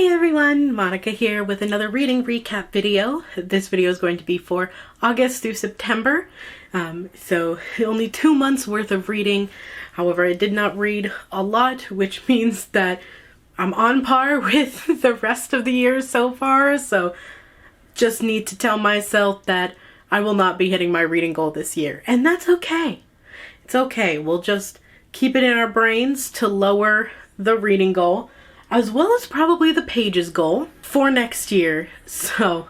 Hey everyone, Monica here with another reading recap video. This video is going to be for August through September, so only 2 months worth of reading. However, I did not read a lot, which means that I'm on par with the rest of the year so far, so just need to tell myself that I will not be hitting my reading goal this year, and that's okay. It's okay, we'll just keep it in our brains to lower the reading goal, as well as probably the pages goal for next year, so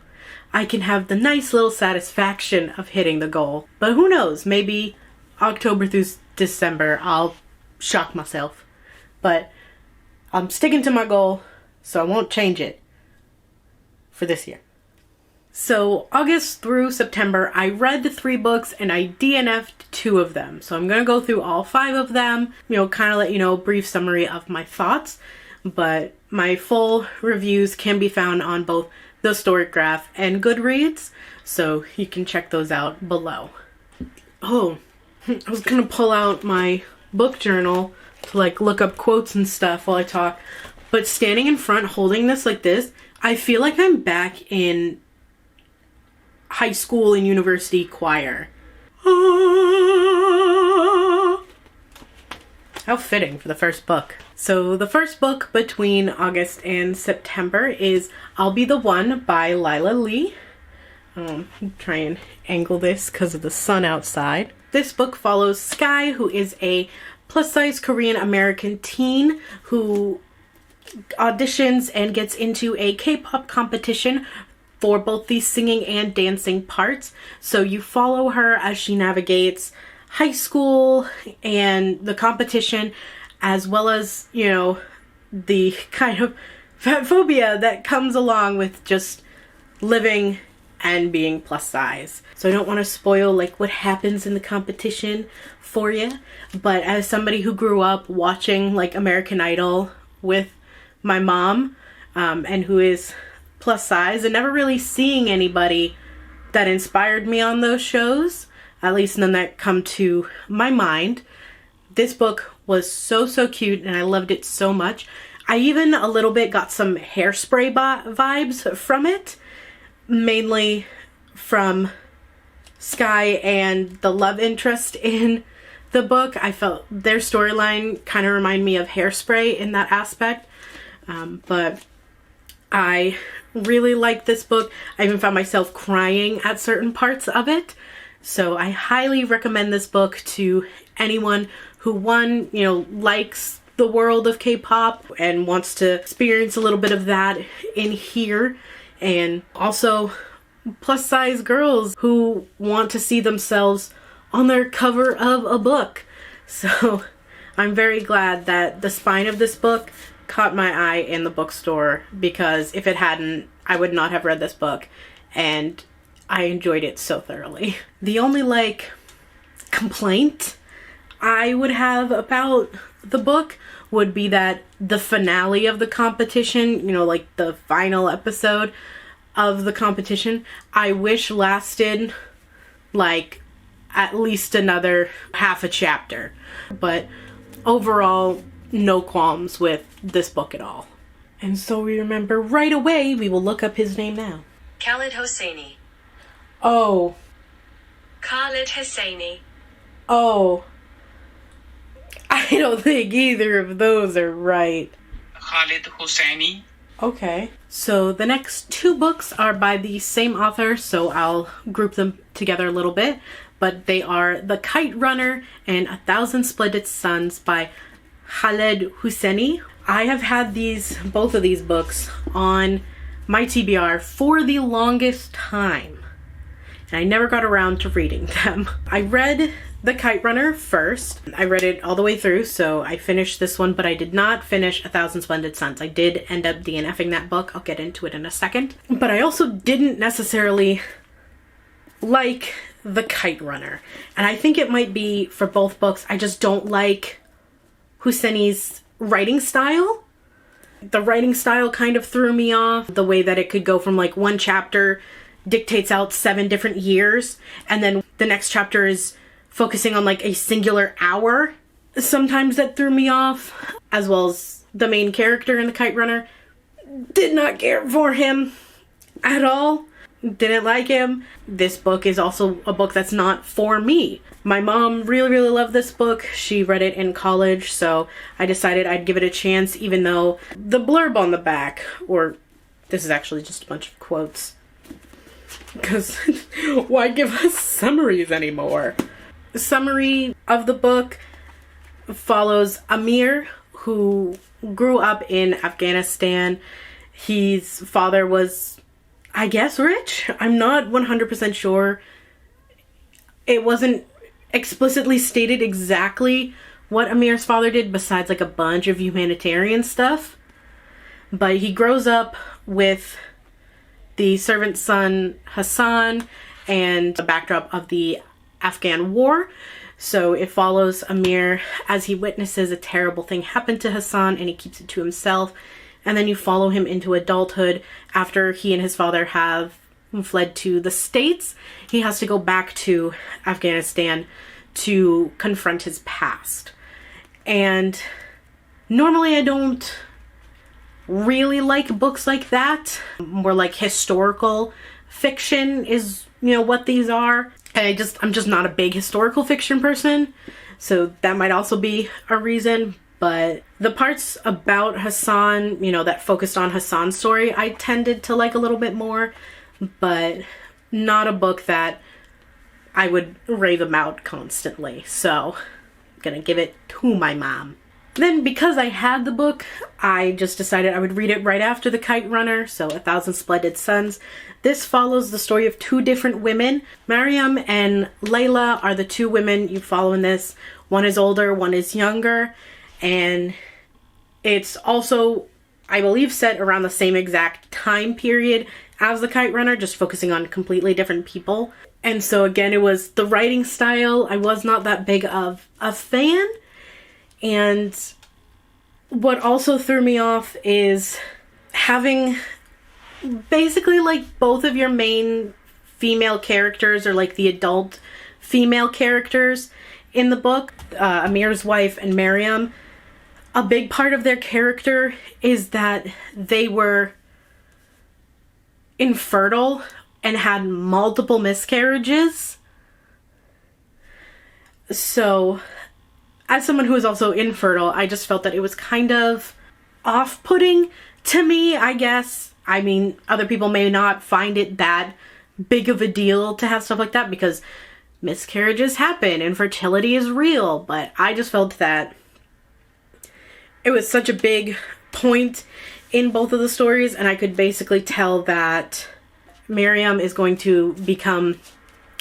I can have the nice little satisfaction of hitting the goal. But who knows, maybe October through December I'll shock myself. But I'm sticking to my goal, so I won't change it for this year. So August through September, I read the 3 books and I DNF'd 2 of them. So I'm gonna go through all 5 of them, kind of let you know a brief summary of my thoughts. But my full reviews can be found on both the Storygraph and Goodreads, so you can check those out below. Oh, I was gonna pull out my book journal to look up quotes and stuff while I talk, but standing in front holding this like this, I feel like I'm back in high school and university choir. How fitting for the first book. So the first book between August and September is I'll Be the One by Lila Lee. Try and angle this because of the sun outside. This book follows Sky, who is a plus-size Korean American teen who auditions and gets into a K-pop competition for both the singing and dancing parts. So you follow her as she navigates high school and the competition, as well as, the kind of fat phobia that comes along with just living and being plus size. So I don't want to spoil what happens in the competition for you, but as somebody who grew up watching American Idol with my mom, and who is plus size and never really seeing anybody that inspired me on those shows, at least none that come to my mind, this book was so cute and I loved it so much. I even a little bit got some Hairspray vibes from it, mainly from Sky and the love interest in the book. I felt their storyline kind of reminded me of Hairspray in that aspect, but I really liked this book. I even found myself crying at certain parts of it. So I highly recommend this book to anyone who, one, likes the world of K-pop and wants to experience a little bit of that in here, and also plus size girls who want to see themselves on their cover of a book. So I'm very glad that the spine of this book caught my eye in the bookstore, because if it hadn't, I would not have read this book, and I enjoyed it so thoroughly. The only complaint I would have about the book would be that the finale of the competition, the final episode of the competition, I wish lasted at least another half a chapter. But overall, no qualms with this book at all. And so we remember right away, we will look up his name now. Khaled Hosseini. Oh. Khaled Hosseini. Oh. I don't think either of those are right. Khaled Hosseini. Okay. So the next 2 books are by the same author, so I'll group them together a little bit. But they are The Kite Runner and 1,000 Splendid Suns by Khaled Hosseini. I have had both of these books on my TBR for the longest time, and I never got around to reading them. I read The Kite Runner first. I read it all the way through, so I finished this one, but I did not finish 1,000 Splendid Suns. I did end up DNFing that book. I'll get into it in a second. But I also didn't necessarily like The Kite Runner, and I think it might be for both books. I just don't like Hosseini's writing style. The writing style kind of threw me off. The way that it could go from one chapter dictates out 7 different years, and then the next chapter is focusing on a singular hour. Sometimes that threw me off, as well as the main character in The Kite Runner Did not care for him at all. Didn't like him. This book is also a book that's not for me. My mom really, really loved this book. She read it in college, so I decided I'd give it a chance, even though the blurb on the back, or this is actually just a bunch of quotes, because why give us summaries anymore? The summary of the book follows Amir, who grew up in Afghanistan. His father was, I guess, rich. I'm not 100% sure. It wasn't explicitly stated exactly what Amir's father did, besides like a bunch of humanitarian stuff. But he grows up with the servant son Hassan and the backdrop of the Afghan war. So it follows Amir as he witnesses a terrible thing happen to Hassan, and he keeps it to himself. And then you follow him into adulthood after he and his father have fled to the States. He has to go back to Afghanistan to confront his past. And normally I don't really like books like that. More like historical fiction is, what these are. I'm just not a big historical fiction person, so that might also be a reason. But the parts about Hassan, that focused on Hassan's story, I tended to like a little bit more, but not a book that I would rave about constantly. So I'm gonna give it to my mom. Then, because I had the book, I just decided I would read it right after The Kite Runner, so 1,000 Splendid Suns. This follows the story of two different women. Mariam and Layla are the two women you follow in this. One is older, one is younger, and it's also, I believe, set around the same exact time period as The Kite Runner, just focusing on completely different people. And so again, it was the writing style. I was not that big of a fan. And what also threw me off is having basically like both of your main female characters, or like the adult female characters in the book, Amir's wife and Mariam. A big part of their character is that they were infertile and had multiple miscarriages. So, as someone who is also infertile, I just felt that it was kind of off-putting to me, I guess. I mean, other people may not find it that big of a deal to have stuff like that, because miscarriages happen, infertility is real, but I just felt that it was such a big point in both of the stories, and I could basically tell that Miriam is going to become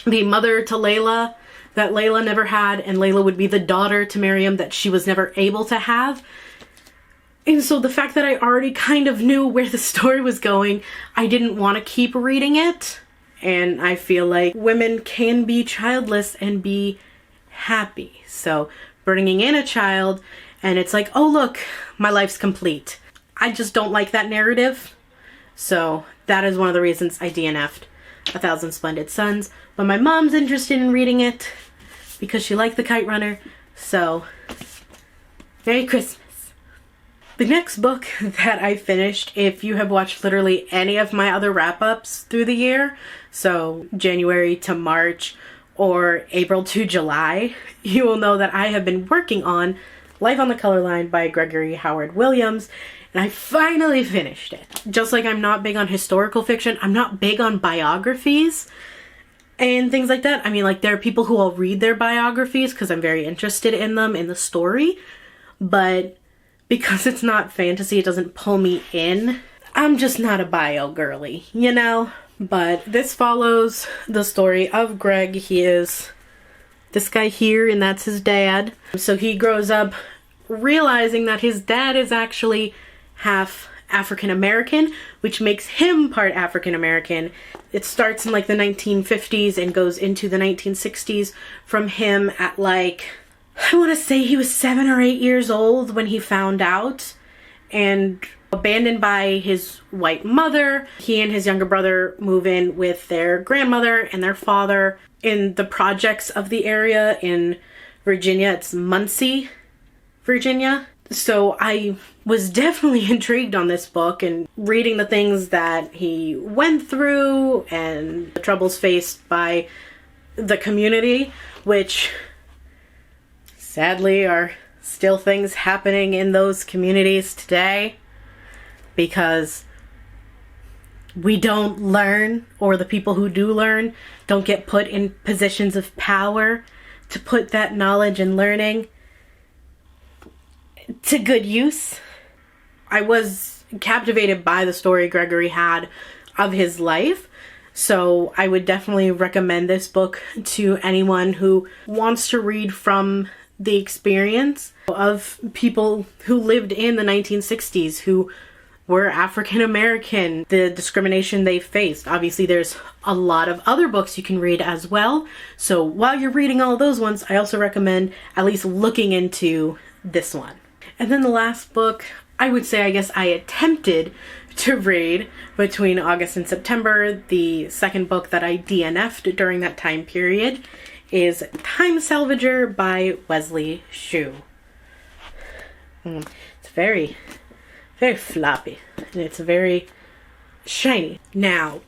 the mother to Layla that Layla never had, and Layla would be the daughter to Miriam that she was never able to have. And so the fact that I already kind of knew where the story was going, I didn't want to keep reading it. And I feel like women can be childless and be happy. So bringing in a child, and it's like, oh look, my life's complete. I just don't like that narrative. So that is one of the reasons I DNF'd 1,000 Splendid Suns. But my mom's interested in reading it because she liked The Kite Runner. So, Merry Christmas. The next book that I finished, if you have watched literally any of my other wrap-ups through the year, so January to March or April to July, you will know that I have been working on Life on the Color Line by Gregory Howard Williams, and I finally finished it. Just like I'm not big on historical fiction, I'm not big on biographies and things like that. I mean, like, there are people who will read their biographies because I'm very interested in them, in the story, but because it's not fantasy, it doesn't pull me in. I'm just not a bio girly, you know? But this follows the story of Greg. He is this guy here, and that's his dad. So he grows up realizing that his dad is actually half African American, which makes him part African American. It starts in like the 1950s and goes into the 1960s from him at like, I want to say he was 7 or 8 years old when he found out, and abandoned by his white mother. He and his younger brother move in with their grandmother and their father in the projects of the area in Virginia. It's Muncie, Virginia. So I was definitely intrigued on this book and reading the things that he went through and the troubles faced by the community, which sadly are still things happening in those communities today because we don't learn, or the people who do learn don't get put in positions of power to put that knowledge and learning to good use. I was captivated by the story Gregory had of his life, so I would definitely recommend this book to anyone who wants to read from the experience of people who lived in the 1960s, who were African American, the discrimination they faced. Obviously, there's a lot of other books you can read as well. So while you're reading all those ones, I also recommend at least looking into this one. And then the last book, I would say, I guess I attempted to read between August and September. The second book that I DNF'd during that time period is Time Salvager by Wesley Shue. It's very floppy, and it's very shiny. Now,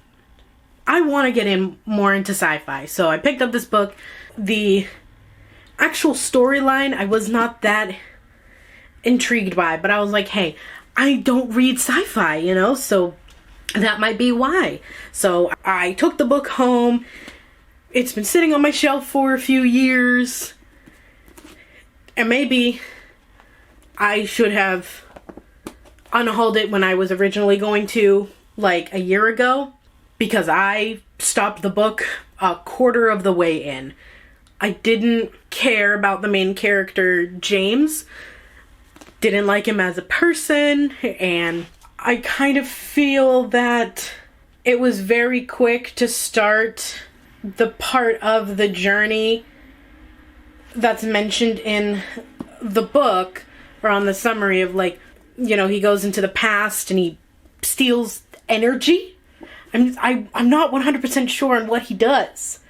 I want to get in more into sci-fi, so I picked up this book. The actual storyline I was not that intrigued by, but I was like, hey, I don't read sci-fi, you know, so that might be why. So I took the book home. It's been sitting on my shelf for a few years, and maybe I should have unhauled it when I was originally going to, like a year ago, because I stopped the book a quarter of the way in. I didn't care about the main character, James. Didn't like him as a person, and I kind of feel that it was very quick to start the part of the journey that's mentioned in the book, or on the summary of, like, you know, he goes into the past and he steals energy. I'm not 100% sure on what he does.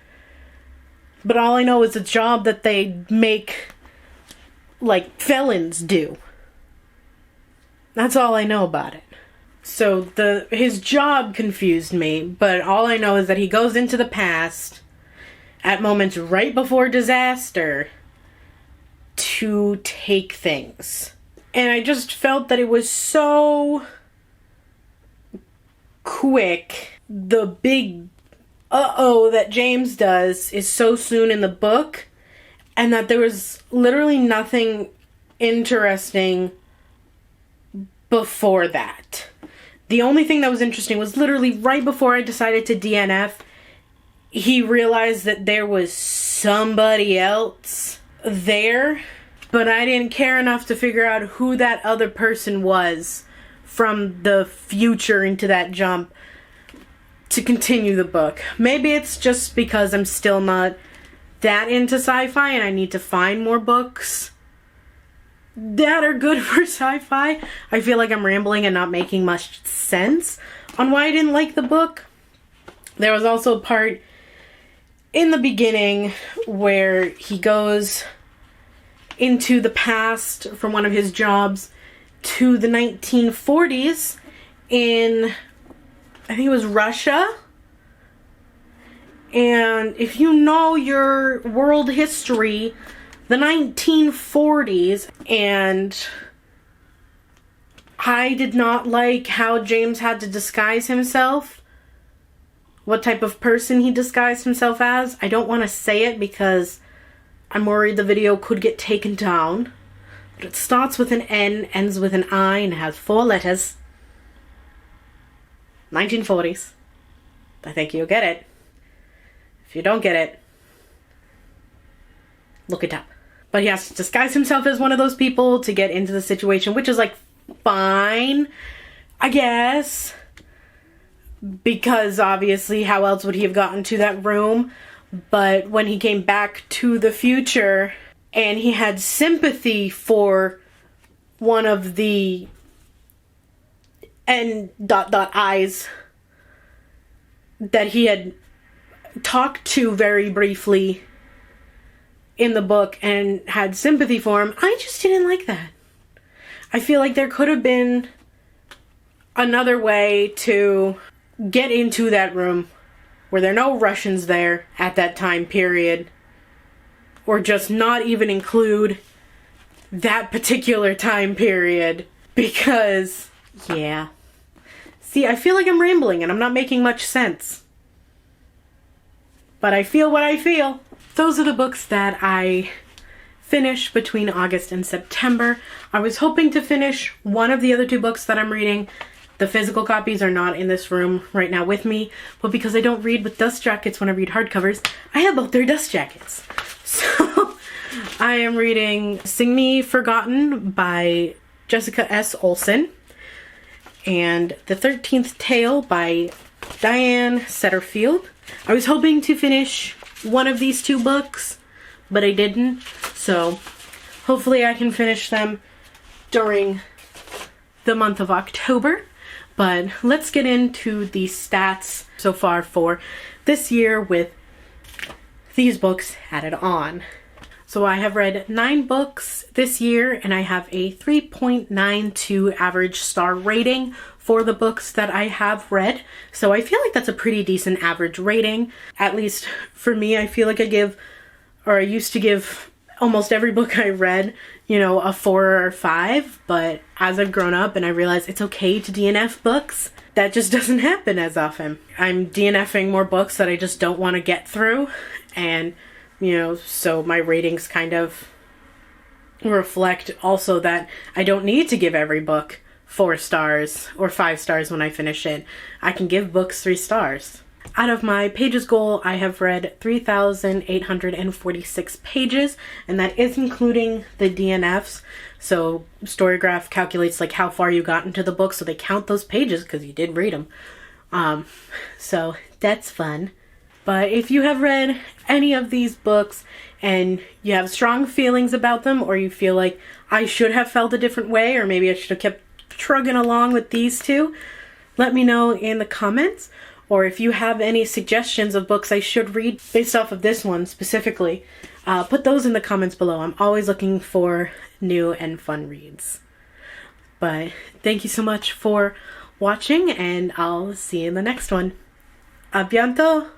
But all I know is a job that they make, like, felons do. That's all I know about it. So his job confused me, but all I know is that he goes into the past at moments right before disaster to take things. And I just felt that it was so quick. The big uh-oh that James does is so soon in the book, and that there was literally nothing interesting before that. The only thing that was interesting was literally right before I decided to DNF, he realized that there was somebody else there, but I didn't care enough to figure out who that other person was from the future into that jump to continue the book. Maybe it's just because I'm still not that into sci-fi and I need to find more books that are good for sci-fi. I feel like I'm rambling and not making much sense on why I didn't like the book. There was also a part in the beginning where he goes into the past from one of his jobs to the 1940s in, I think it was Russia. And if you know your world history, the 1940s, and I did not like how James had to disguise himself, what type of person he disguised himself as. I don't want to say it because I'm worried the video could get taken down. But it starts with an N, ends with an I, and has 4 letters. 1940s. I think you'll get it. If you don't get it, look it up. But he has to disguise himself as one of those people to get into the situation, which is, like, fine, I guess. Because, obviously, how else would he have gotten to that room? But when he came back to the future and he had sympathy for one of the N.I's that he had talked to very briefly in the book and had sympathy for him, I just didn't like that. I feel like there could have been another way to get into that room where there are no Russians there at that time period, or just not even include that particular time period, because, yeah. See, I feel like I'm rambling and I'm not making much sense. But I feel what I feel. Those are the books that I finished between August and September. I was hoping to finish one of the other 2 books that I'm reading. The physical copies are not in this room right now with me, but because I don't read with dust jackets when I read hardcovers, I have both their dust jackets. So I am reading Sing Me Forgotten by Jessica S. Olsen and The 13th Tale by Diane Setterfield. I was hoping to finish one of these 2 books, but I didn't, so hopefully I can finish them during the month of October. But let's get into the stats so far for this year with these books added on. So I have read 9 books this year, and I have a 3.92 average star rating for the books that I have read. So I feel like that's a pretty decent average rating. At least for me, I feel like I used to give almost every book I read, a 4 or 5, but as I've grown up and I realize it's okay to DNF books, that just doesn't happen as often. I'm DNFing more books that I just don't want to get through, and, so my ratings kind of reflect also that I don't need to give every book 4 stars or 5 stars when I finish it. I can give books 3 stars. Out of my pages goal, I have read 3,846 pages, and that is including the DNFs. So Storygraph calculates like how far you got into the book, so they count those pages because you did read them. So that's fun. But if you have read any of these books and you have strong feelings about them, or you feel like I should have felt a different way, or maybe I should have kept trugging along with these 2, let me know in the comments. Or if you have any suggestions of books I should read based off of this one specifically, put those in the comments below. I'm always looking for new and fun reads. But thank you so much for watching, and I'll see you in the next one. A bientôt!